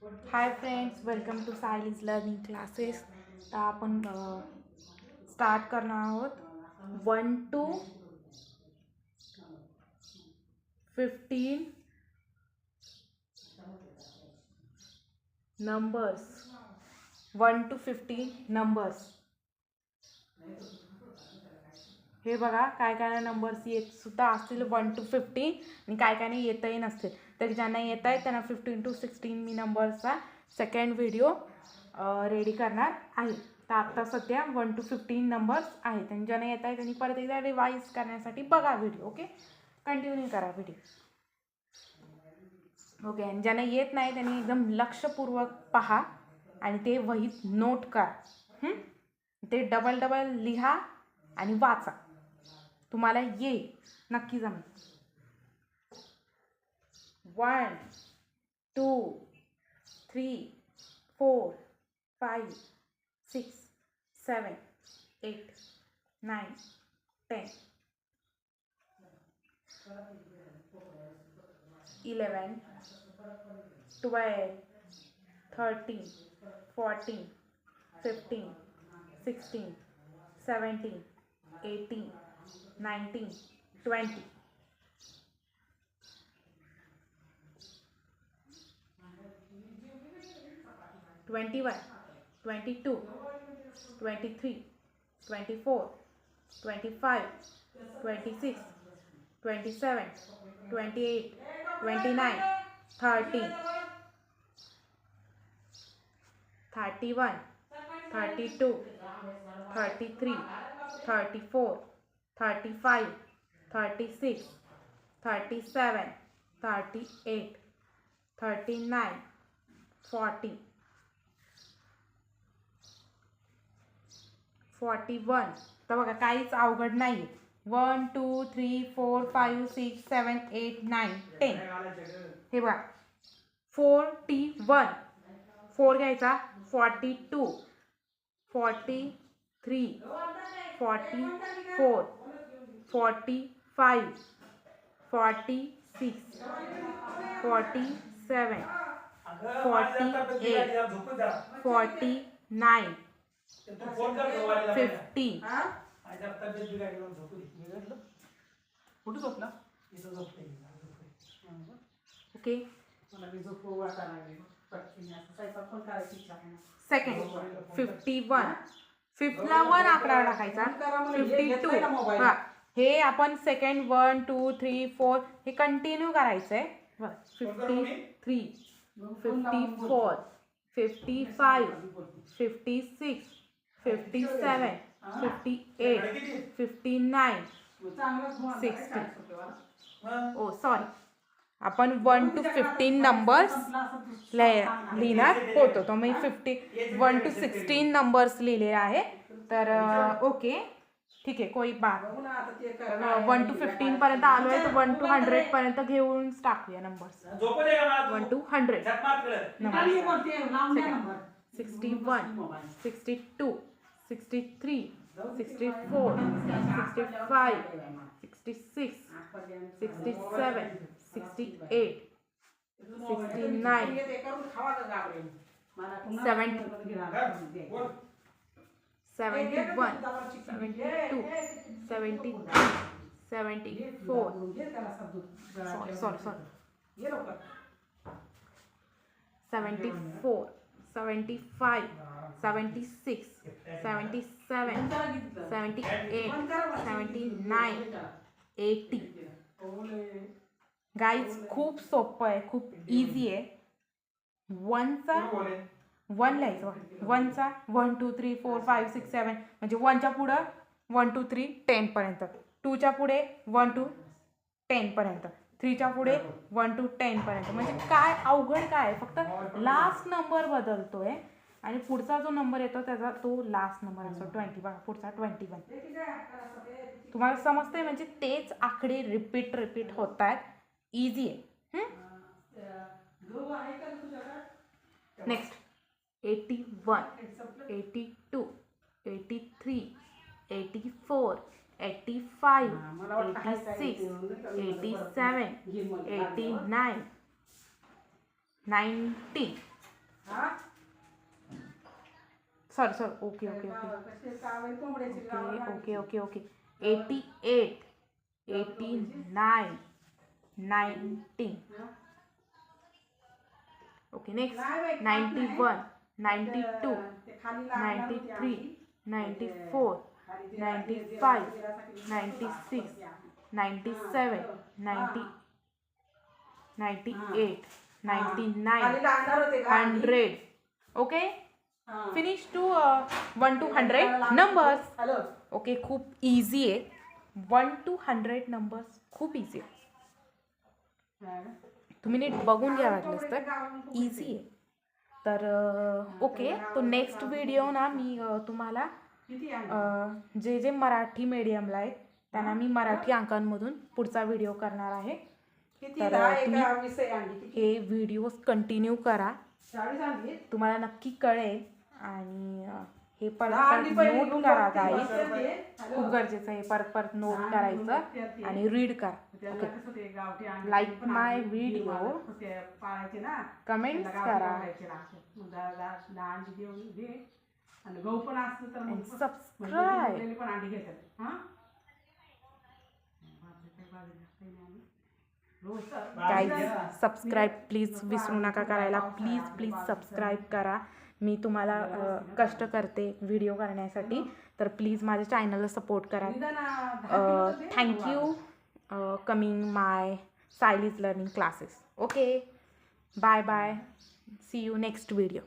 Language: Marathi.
High friends, welcome to Sayli's learning classes. तर आपण स्टार्ट करणार आहोत 1 to 15 नंबर्स. 1 to 15 numbers. हे बघा, काय काय नंबर्स येत सुद्धा असतील 1 to 15 आणि काय काय नाही येतही नसतील. तर ज्यांना येत आहे त्यांना 15 to 16 मी नंबर्सचा सेकंड व्हिडिओ रेडी करणार आहे. तर आता सध्या 1 to 15 नंबर्स आहेत आणि ज्यांना येत आहे त्यांनी परत एकदा रिवाईज करण्यासाठी बघा व्हिडिओ. ओके, कंटिन्यू करा व्हिडिओ. ओके, आणि ज्यांना येत नाही त्यांनी एकदम लक्षपूर्वक पहा आणि ते वहीत नोट करा. ते डबल डबल लिहा आणि वाचा. तुम्हाला येईल, नक्की जमेल. 1 2 3 4 5 6 7 8 9 10 11 12 13 14 15 16 17 18 19 20 21 22 23 24 25 26 27 28 29 30 31 32 33 34 35 36 37 38 39 40 41. तर बघा, काहीच अवघड नाही. 1 2 3 4 5 6 7 8 9 10. हे बघा, 41 4 घ्यायचा. 42 43 44 45 46 47 48 49 50. Okay, second 51. फिफ्थला 1 आकडा टाकायचा. 52. हा, हे आपण सेकंड 1 2 3 4 हे कंटिन्यू करायचंय. 53 54 55 56 57 58 59 60. ओ सॉरी, आपण 1 to 15 नंबर्स लिहिणार होतो. तो मी 1 to 16 नंबर्स लिहिले आहे. तर ओके, ठीक आहे, कोई बात. 1 to 15 पर्यंत आलो आहे, तर 1 to 100 पर्यंत घेऊन टाकूया numbers. 1 to 100 number. 61 62 63 64 65 66 67 68 69 70 71 72 73 74 sorry 74 75 76 77 78 79 80. Guys, खूप सोपं आहे, खूप इझी आहे. 1चा 1 लिहायचं. 1चा 1 2 3 4 5 6 7 म्हणजे 1च्या पुढं 1 2 3 10 पर्यंत. 2च्या पुढे 1 2 10 पर्यंत. 3च्या पुढे 1 2 10 पर्यंत. म्हणजे काय अवघड काय आहे, फक्त लास्ट नंबर बदलतोय आणि पुढचा जो नंबर येतो त्याचा तो लास्ट नंबर असतो. 20 बघा, पुढचा 21. तुम्हाला समजतंय, म्हणजे तेच आकडे रिपीट होत आहेत. इझी आहे. Next 81 82 83 84 85 86 87 89 90 sir okay okay okay okay okay okay 88 89 90 okay next 91 92 93 94 95 96 97 90 98 99 100 okay finish to 1 to 100 numbers okay खूप इझी आहे 1 to 100 नंबर्स खूप इझी आहे तुम्ही नीट बघून घ्या वाटलंच तर इझी आहे तर ओके तो नेक्स्ट व्हिडिओ ना मी तुम्हाला जे जे मराठी मीडियमला आहेत त्यांना मी मराठी अंकांमधून पुढचा व्हिडिओ करणार आहे तर तुम्ही हे व्हिडिओज कंटिन्यू करा तुम्हाला नक्की कळेल आणि हे परत नोट करा गाईज खूप गरजेचं आहे परत नोट करायचं आणि रीड करा ओके लाईक माय व्हिडिओ कमेंट्स करा सबस्क्राईब गाईज सबस्क्राईब प्लीज विसरू नका करायला प्लीज सबस्क्राईब करा मी तुम्हाला कष्ट करते व्हिडिओ करण्यासाठी तर प्लीज माझ्या चॅनलला सपोर्ट करा thank you coming my Sayli's learning classes okay bye bye see you next video